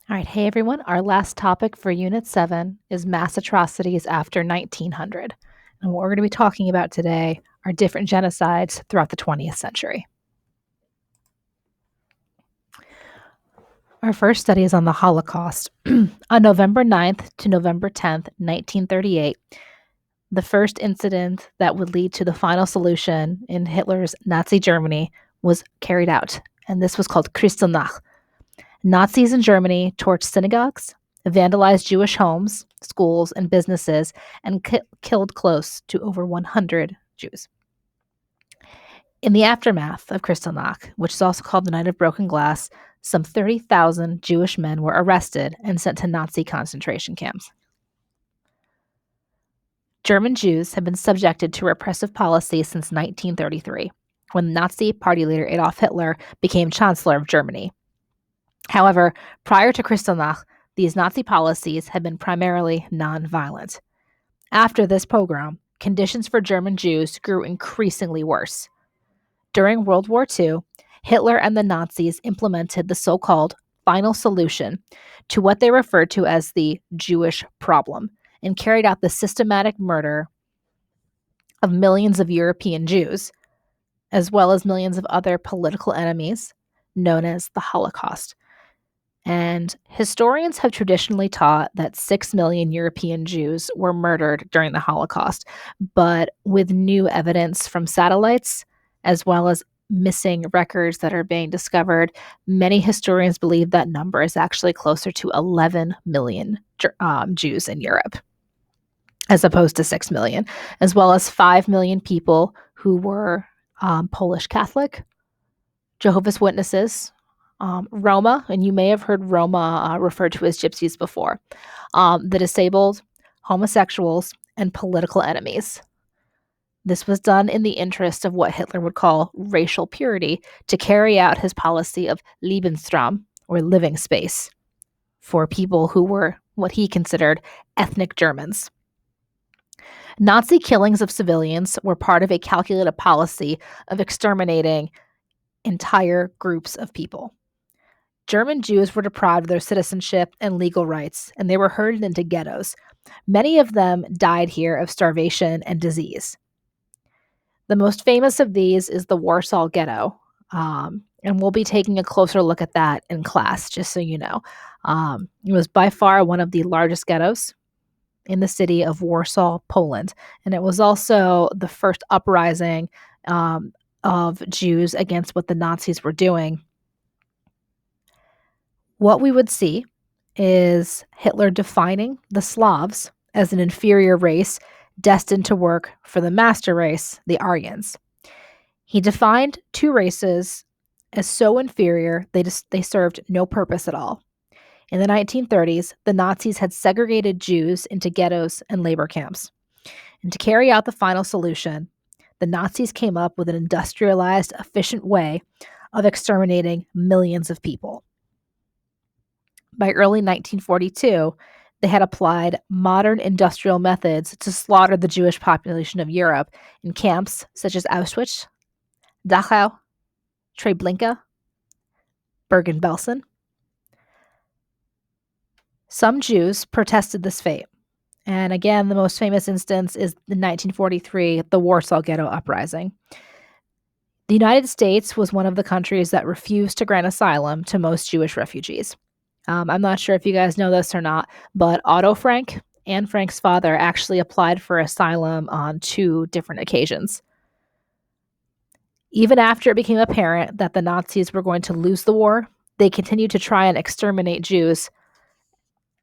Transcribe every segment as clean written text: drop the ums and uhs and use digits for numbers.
All right, hey everyone. Our last topic for Unit 7 is mass atrocities after 1900. And what we're going to be talking about today are different genocides throughout the 20th century. Our first study is on the Holocaust. On November 9th to November 10th, 1938, the first incident that would lead to the final solution in Hitler's Nazi Germany was carried out, and this was called Kristallnacht. Nazis in Germany torched synagogues, vandalized Jewish homes, schools, and businesses, and killed close to over 100 Jews. In the aftermath of Kristallnacht, which is also called the Night of Broken Glass, some 30,000 Jewish men were arrested and sent to Nazi concentration camps. German Jews have been subjected to repressive policy since 1933, when Nazi party leader Adolf Hitler became Chancellor of Germany. However, prior to Kristallnacht, these Nazi policies had been primarily nonviolent. After this pogrom, conditions for German Jews grew increasingly worse. During World War II, Hitler and the Nazis implemented the so-called final solution to what they referred to as the Jewish problem and carried out the systematic murder of millions of European Jews, as well as millions of other political enemies, known as the Holocaust. And historians have traditionally taught that 6 million European Jews were murdered during the Holocaust, but with new evidence from satellites, as well as missing records that are being discovered, many historians believe that number is actually closer to 11 million Jews in Europe, as opposed to 6 million, as well as 5 million people who were Polish Catholic, Jehovah's Witnesses, Roma, and you may have heard Roma referred to as gypsies before, the disabled, homosexuals, and political enemies. This was done in the interest of what Hitler would call racial purity to carry out his policy of Lebensraum, or living space, for people who were what he considered ethnic Germans. Nazi killings of civilians were part of a calculated policy of exterminating entire groups of people. German Jews were deprived of their citizenship and legal rights, and they were herded into ghettos. Many of them died here of starvation and disease. The most famous of these is the Warsaw Ghetto, and we'll be taking a closer look at that in class, just so you know. It was by far one of the largest ghettos in the city of Warsaw, Poland, and it was also the first uprising of Jews against what the Nazis were doing. What we would see is Hitler defining the Slavs as an inferior race destined to work for the master race, the Aryans. He defined two races as so inferior they served no purpose at all. In the 1930s, the Nazis had segregated Jews into ghettos and labor camps. And to carry out the final solution, the Nazis came up with an industrialized, efficient way of exterminating millions of people. By early 1942, they had applied modern industrial methods to slaughter the Jewish population of Europe in camps such as Auschwitz, Dachau, Treblinka, Bergen-Belsen. Some Jews protested this fate. And again, the most famous instance is in 1943, the Warsaw Ghetto Uprising. The United States was one of the countries that refused to grant asylum to most Jewish refugees. I'm not sure if you guys know this or not, but Otto Frank and Frank's father actually applied for asylum on 2 different occasions. Even after it became apparent that the Nazis were going to lose the war, they continued to try and exterminate Jews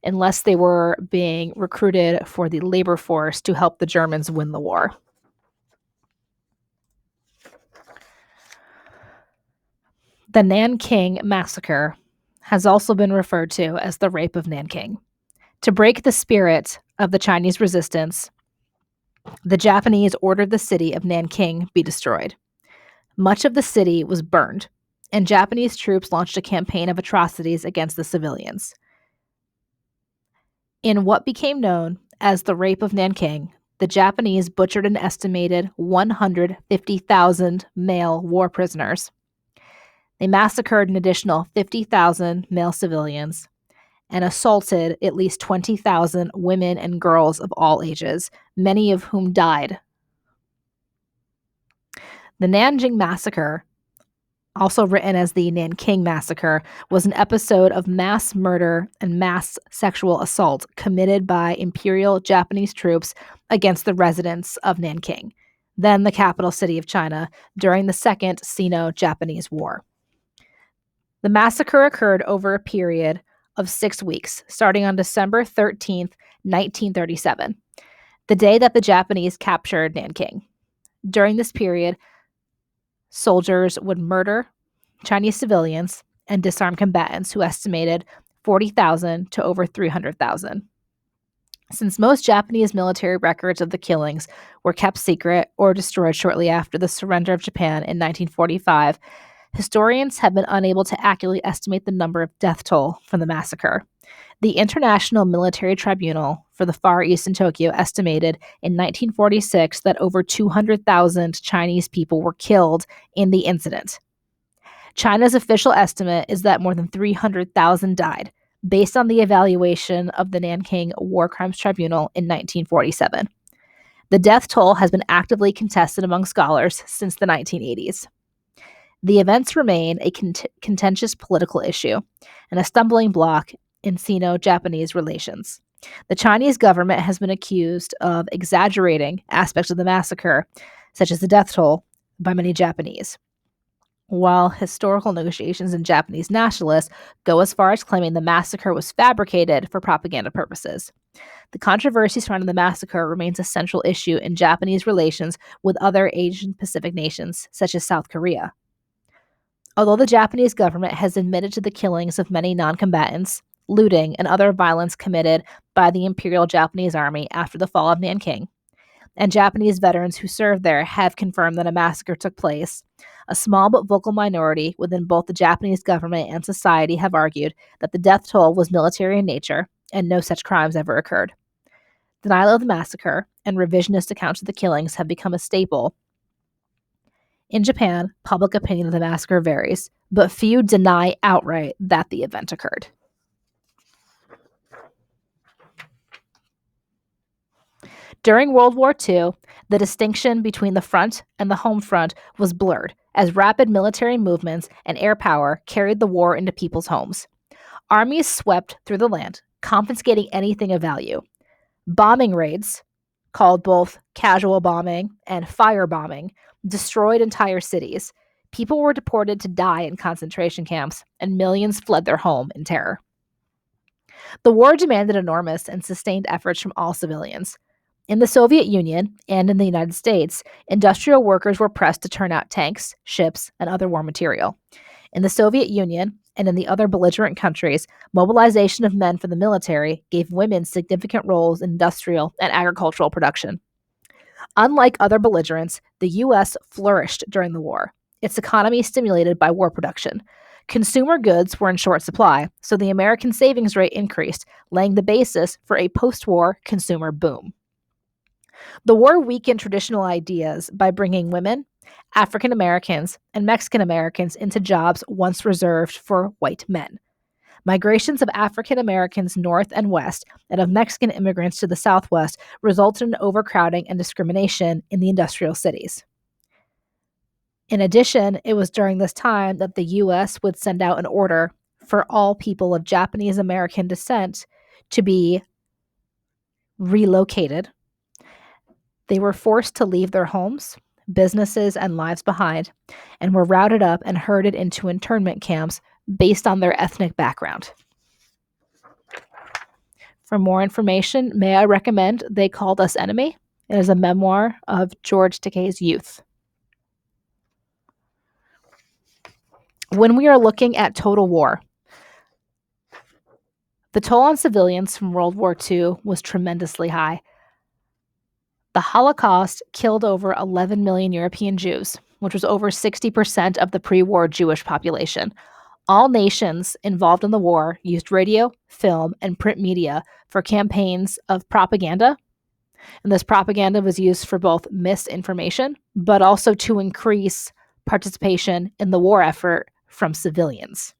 unless they were being recruited for the labor force to help the Germans win the war. The Nanking Massacre has also been referred to as the Rape of Nanking. To break the spirit of the Chinese resistance, the Japanese ordered the city of Nanking be destroyed. Much of the city was burned, and Japanese troops launched a campaign of atrocities against the civilians. In what became known as the Rape of Nanking, the Japanese butchered an estimated 150,000 male war prisoners. They massacred an additional 50,000 male civilians, and assaulted at least 20,000 women and girls of all ages, many of whom died. The Nanjing Massacre, also written as the Nanking Massacre, was an episode of mass murder and mass sexual assault committed by Imperial Japanese troops against the residents of Nanking, then the capital city of China, during the Second Sino-Japanese War. The massacre occurred over a period of 6 weeks, starting on December 13th, 1937, the day that the Japanese captured Nanking. During this period, soldiers would murder Chinese civilians and disarm combatants, who estimated 40,000 to over 300,000. Since most Japanese military records of the killings were kept secret or destroyed shortly after the surrender of Japan in 1945, historians have been unable to accurately estimate the number of death toll from the massacre. The International Military Tribunal for the Far East in Tokyo estimated in 1946 that over 200,000 Chinese people were killed in the incident. China's official estimate is that more than 300,000 died, based on the evaluation of the Nanking War Crimes Tribunal in 1947. The death toll has been actively contested among scholars since the 1980s. The events remain a contentious political issue and a stumbling block in Sino-Japanese relations. The Chinese government has been accused of exaggerating aspects of the massacre, such as the death toll, by many Japanese, while historical negotiations and Japanese nationalists go as far as claiming the massacre was fabricated for propaganda purposes. The controversy surrounding the massacre remains a central issue in Japanese relations with other Asian Pacific nations, such as South Korea. Although the Japanese government has admitted to the killings of many non-combatants, looting, and other violence committed by the Imperial Japanese Army after the fall of Nanking, and Japanese veterans who served there have confirmed that a massacre took place, a small but vocal minority within both the Japanese government and society have argued that the death toll was military in nature and no such crimes ever occurred. Denial of the massacre and revisionist accounts of the killings have become a staple. In Japan, public opinion of the massacre varies, but few deny outright that the event occurred. During World War II, the distinction between the front and the home front was blurred, as rapid military movements and air power carried the war into people's homes. Armies swept through the land, confiscating anything of value. Bombing raids, called both casual bombing and fire bombing, destroyed entire cities. People were deported to die in concentration camps, and millions fled their home in terror. The war demanded enormous and sustained efforts from all civilians. In the Soviet Union and in the United States, industrial workers were pressed to turn out tanks, ships, and other war material. In the Soviet Union and in the other belligerent countries, mobilization of men for the military gave women significant roles in industrial and agricultural production. Unlike other belligerents, the U.S. flourished during the war, its economy stimulated by war production. Consumer goods were in short supply, so the American savings rate increased, laying the basis for a post-war consumer boom. The war weakened traditional ideas by bringing women, African Americans, and Mexican Americans into jobs once reserved for white men. Migrations of African Americans north and west and of Mexican immigrants to the southwest resulted in overcrowding and discrimination in the industrial cities. In addition, it was during this time that the U.S. would send out an order for all people of Japanese American descent to be relocated. They were forced to leave their homes, businesses, and lives behind, and were routed up and herded into internment camps based on their ethnic background. For more information, may I recommend They Called Us Enemy? It is a memoir of George Takei's youth. When we are looking at total war, the toll on civilians from World War II was tremendously high. The Holocaust killed over 11 million European Jews, which was over 60% of the pre-war Jewish population. All nations involved in the war used radio, film, and print media for campaigns of propaganda. And this propaganda was used for both misinformation, but also to increase participation in the war effort from civilians.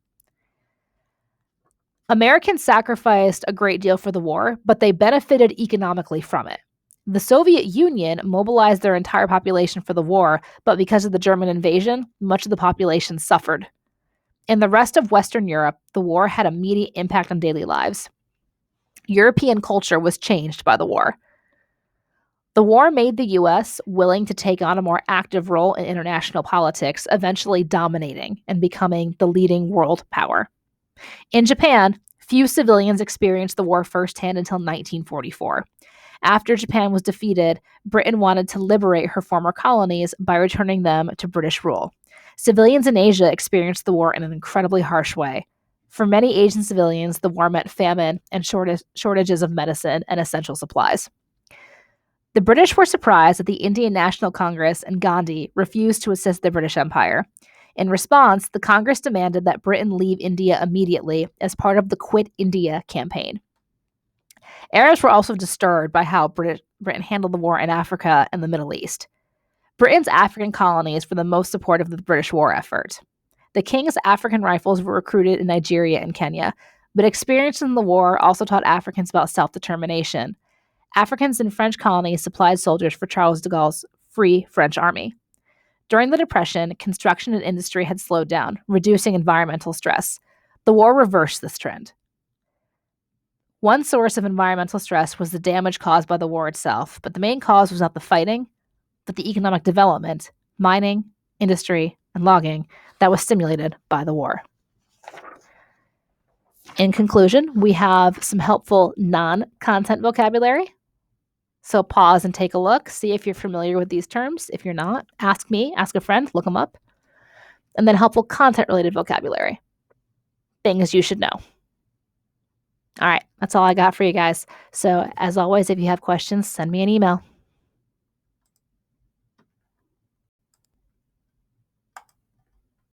Americans sacrificed a great deal for the war, but they benefited economically from it. The Soviet Union mobilized their entire population for the war, but because of the German invasion, much of the population suffered. In the rest of Western Europe, the war had immediate impact on daily lives. European culture was changed by the war. The war made the US willing to take on a more active role in international politics, eventually dominating and becoming the leading world power. In Japan, few civilians experienced the war firsthand until 1944. After Japan was defeated, Britain wanted to liberate her former colonies by returning them to British rule. Civilians in Asia experienced the war in an incredibly harsh way. For many Asian civilians, the war meant famine and shortages of medicine and essential supplies. The British were surprised that the Indian National Congress and Gandhi refused to assist the British Empire. In response, the Congress demanded that Britain leave India immediately as part of the Quit India campaign. Arabs were also disturbed by how Britain handled the war in Africa and the Middle East. Britain's African colonies were the most supportive of the British war effort. The King's African Rifles were recruited in Nigeria and Kenya, but experience in the war also taught Africans about self-determination. Africans in French colonies supplied soldiers for Charles de Gaulle's Free French Army. During the Depression, construction and industry had slowed down, reducing environmental stress. The war reversed this trend. One source of environmental stress was the damage caused by the war itself, but the main cause was not the fighting, but the economic development, mining, industry, and logging that was stimulated by the war. In conclusion, we have some helpful non-content vocabulary. So pause and take a look, see if you're familiar with these terms. If you're not, ask me, ask a friend, look them up. And then helpful content-related vocabulary. Things you should know. All right, that's all I got for you guys. So as always, if you have questions, send me an email.